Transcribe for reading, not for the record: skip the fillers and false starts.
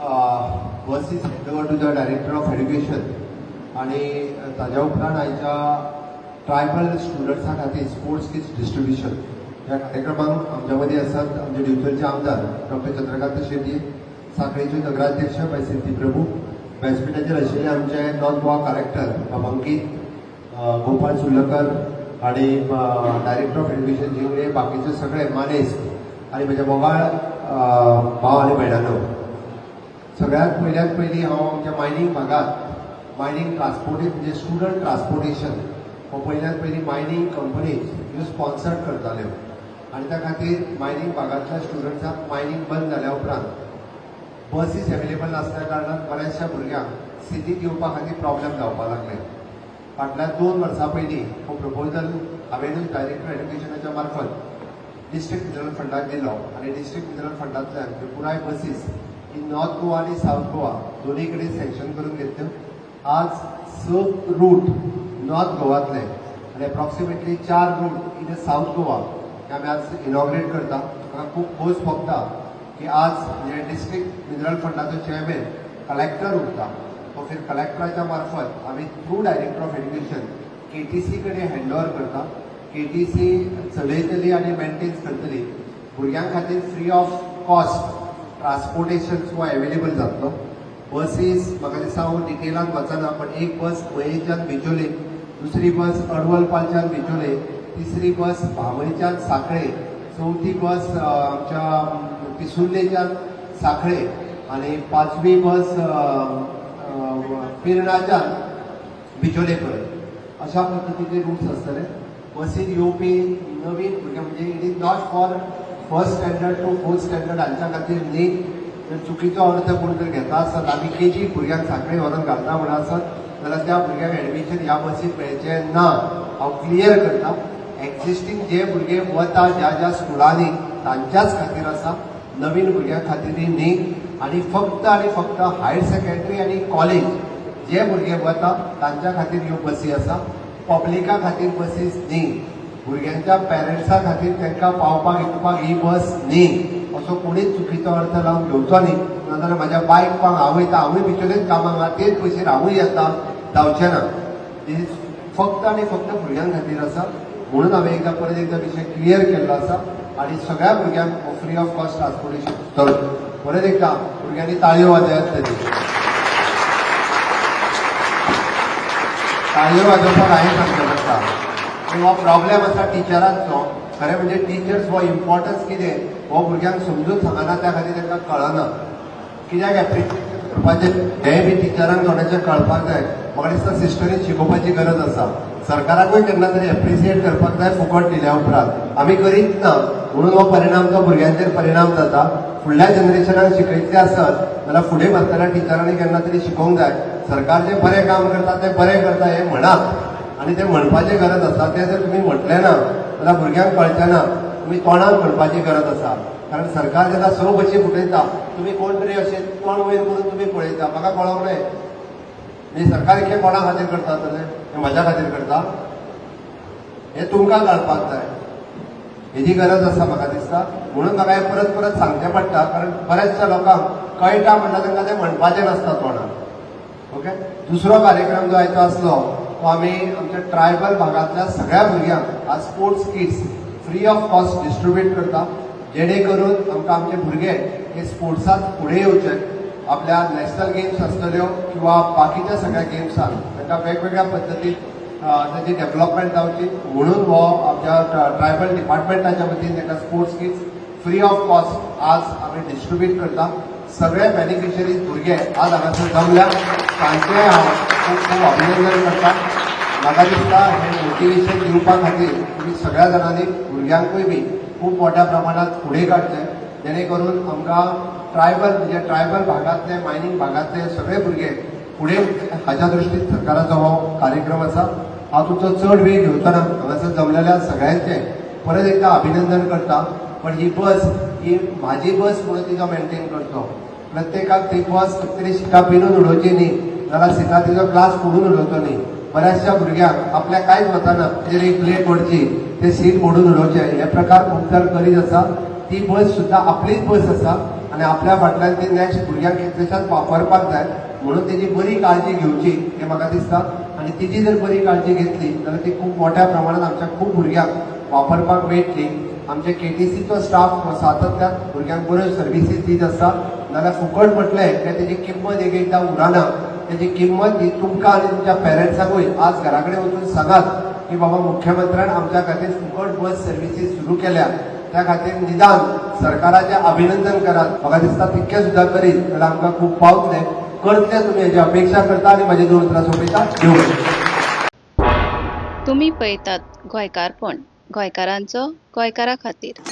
Bus is hand over to the director of education आणि ताज्या उपरांत आयच्या ट्रायबल स्टुडंट्सां खातीर स्पोर्ट्स किट्स डिस्ट्रिब्युशन ह्या कार्यक्रमांक आमच्या मदीं आसात आमचे डिव्हिजनचे आमदार डॉक्टर चंद्रकांत शेट्टी, सांखळेचे नगराध्यक्ष भाई सिद्धी प्रभू, व्यासपीठाचेर आशिल्ले आमचे नॉर्थ गोवा कलेक्टर अंकीत गोपाल सुर्लकर आणि डायरेक्टर ऑफ एड्युकेशन जिंगळे, बाकीचे सगळे मानेस आणि म्हज्या मोगाळ भाव आनी भयणांनो, सगळ्यात पयली हांव आमच्या मायनींग भागात मायनींग ट्रान्सपोर्टेशन म्हणजे स्टुडंट ट्रान्सपोर्टेशन हो पयल्यात पयली मायनींग कंपनीज ह्यो स्पॉन्सर्ड करताल्यो आनी त्या खातीर मायनींग भागांतल्या स्टुडंट्सांक मायनींग बंद जाल्या उपरांत बसीस अवेलेबल नासल्या कारणान बऱ्याचशा भुरग्यांक सिटीक येवपा खातीर प्रॉब्लेम जावपाक लागले. फाटल्या 2 वर्सां पयलीं हो प्रपोजल हांवेनूच डायरेक्टर एड्युकेशनाच्या मार्फत डिस्ट्रिक्ट मिनरल फंडाक दिलो आनी डिस्ट्रिक्ट मिनरल फंडांतल्यान त्यो पुराय बसीस इन नॉर्थ गोवा आनी साऊथ गोवा दोन्ही कडेन सँक्शन करून घेतल्यो. आज 6 रूट नॉर्थ गोवातले आनी approximately 4 route in south Goa हे आमी आज इनॉग्रेट करता. म्हाका खूब खोस भोगता की आज म्हणजे डिस्ट्रिक्ट मिनरल फंडाचो चेअरमॅन कलेक्टर उरता तो फिर कलेक्टराच्या मार्फत आम्ही through director of education KTC कडेन हँडओव्हर करता. KTC चलयतली आनी मेंटेन्स करतली. भुरग्यां खातीर फ्री ऑफ कॉस्ट ट्रान्सपोर्टेशन हो अवेलेबल जातलो. बसीस म्हाका दिसता हांव डिटेलान वचना पण एक बस मयेच्यान बिचोले, दुसरी बस अडवलपालच्यान बिचोले, तिसरी बस भामयच्यान सांखळे, चौथी बस आमच्या पिसुर्लेच्यान सांखळे आणि 5वी बस पिरणाच्यान बिचोले पर्यंत अशा पद्धतीचे रूट्स आसतले. बसीन येवपी नवीन भुरगे म्हणजे it is not for first standard to 4th standard हांच्या खातीर न्ही. जर चुकीचो अर्थ कोण जर घेता आसत आमी KG भुरग्यांक सांखळे व्हरून घालता म्हणून आसत जाल्यार त्या भुरग्यांक एडमिशन ह्या बसीन मेळचें ना. हांव क्लियर करता. एक्झिस्टींग जे भुरगे वता ज्या स्कुलांनी तांच्याच खातीर आसा, नवीन भुरग्यां खातीर न्ही. आनी फक्त हायर सेकंडरी आनी कॉलेज जे भुरगे वता तांच्या खातीर ह्यो बसी आसा. पब्लिका खातीर बसीस न्ही. भुरग्यांच्या पेरंट्सां खातीर तांकां पावपाक येवपाक ही बस न्ही असो कोणीच चुकीचो अर्थ लावन घेवचो न्ही. नाजाल्यार म्हाज्या बायक पांक हांव वयता, हांवूय भितरलेच कामाक आहा, तेच पयशेर हांवूय येता, जावचें ना. फक्त आनी फक्त भुरग्यां खातीर आसा म्हणून हांवें एकदा परत एकदा विशय क्लियर केल्लो आसा आनी सगळ्या भुरग्यांक फ्री ऑफ कॉस्ट ट्रान्सपोर्टेशन तर परत एकदा भुरग्यांनी ताळयो वाजयत तरी ताळयो वाजोवपाक हांवें सांगलें आसता. हो प्रॉब्लेम आसा टिचरांचो. खरें म्हणजे टिचर्स हो इम्पॉर्टन्स कितें हो भुरग्यांक समजून सांगना, त्या खातीर तांकां कळना. कित्याक एप्रिशिएट करपाचें हें बी टिचरांक थोडेशें कळपाक जाय. म्हाका दिसता सिस्टरीन शिकोवपाची गरज आसा. सरकाराकूय केन्ना तरी एप्रिशिएट करपाक जाय फुकट दिल्या उपरांत. आमी करीत ना म्हणून हो परिणाम तो भुरग्यांचेर परिणाम जाता. फुडल्या जनरेशनाक शिकयतले आसत जाल्यार फुडें बसतल्या टिचरांनी केन्ना तरी शिकोवंक जाय. सरकार जें बरें काम करता तें बरें करता हें म्हणात आनी तें म्हणपाची गरज आसा. तें जर तुमी म्हटलें ना जाल्यार भुरग्यांक कळचें ना. तुमी तोंडान म्हणपाची गरज आसा. कारण सरकार जेन्ना 6 बशी फुटयता तुमी कोण तरी अशें तोंड वयर करून तुमी पळयता. म्हाका कळोंक जाय म्हणजे सरकार इतलें कोणा खातीर करता जाल्यार हें म्हज्या खातीर करता हें तुमकां कळपाक जाय. हेजी गरज आसा म्हाका दिसता. म्हणून म्हाका हें परत सांगचें पडटा कारण बऱ्याचशा लोकांक कळटा म्हणटा तांकां तें म्हणपाचें नासता तोंडान. ओके. दुसरो कार्यक्रम जो आयचो आसलो तो आमी आमच्या ट्रायबल भागांतल्या सगळ्या भुरग्यांक आज sports kits free of cost distribute करता जेणे करून आमकां आमचे भुरगे हे स्पोर्ट्सांत फुडें येवचे. आपल्या नॅशनल गेम्स आसतल्यो किंवा बाकीच्या सगळ्या गेम्सांत तांकां वेगवेगळ्या पद्दतीन ताची डेव्हलपमेंट जावची म्हणून हो आमच्या ट्रायबल डिपार्टमेंटाच्या वतीन ताका sports kits free of cost आज आमी डिस्ट्रिब्यूट करता. सगळे बेनिफिशरीज भुरगे आज हांगासर जमल्या. तांचें हांव खूब अभिनंदन करता. म्हाका दिसता हें मोटिवेशन दिवपा खातीर तुमी सगळ्या जाणांनी भुरग्यांकूय बी खूब मोठ्या प्रमाणात फुडें काडचें जेणे करून आमकां ट्रायबल भागांतले मायनींग भागांतले सगळे भुरगे फुडें हाच्या दृश्टीन सरकाराचो हो कार्यक्रम आसा. हांव तुमचो चड वेळ घेवचो ना. हांगासर जमलेल्या सगळ्यांचें परत एकदा अभिनंदन करता. पण ही बस ही म्हाजी बस म्हणून तिजो मेंटेन करचो. प्रत्येकाक ती बस तरी सिटां पिनून उडोवची न्ही जाल्यार सिटां तिजो ग्लास फोडून उडोवचो न्ही. बऱ्याचशा भुरग्यांक आपल्याक कांयच वचना तेजेर एक प्लेट ओडची ते सीट मोडून उडोवचें हे प्रकार खूब तर करीत आसा. ती बस सुद्दां आपलीच बस आसा आनी आपल्या फाटल्यान ती नेक्स्ट भुरग्यांक कितलेशाच वापरपाक जाय म्हणून तेजी बरी काळजी घेवची हे म्हाका दिसता आनी तिजी जर बरी काळजी घेतली जाल्यार ती खूब मोठ्या प्रमाणात आमच्या खूब भुरग्यांक वापरपाक मेळटली. आमचे केटीसीचो स्टाफ सातत्यान भुरग्यांक बऱ्यो सर्विसीस दीत आसता जाल्यार फुकट म्हटलें की तेजी किंमत एक एकदां उरना. तेजी किंमत ही तुमकां आनी तुमच्या पेरंट्सांकूय आज घरा कडेन वचून सांगात की बाबा मुख्यमंत्र्यान आमच्या खातीर फुकट बस सर्विसीस सुरू केल्या त्या खातीर निदान सरकाराचें अभिनंदन करात. म्हाका दिसता तितकें सुद्दां करीत जाल्यार आमकां खूब पावतलें करतले तुमी हेजी अपेक्षा करता आनी म्हाजे 2 उतरां सोंपयता. तुम्ही पळयतात गोंयकारपण, गोंयकारांचो गोंयकारा खातीर.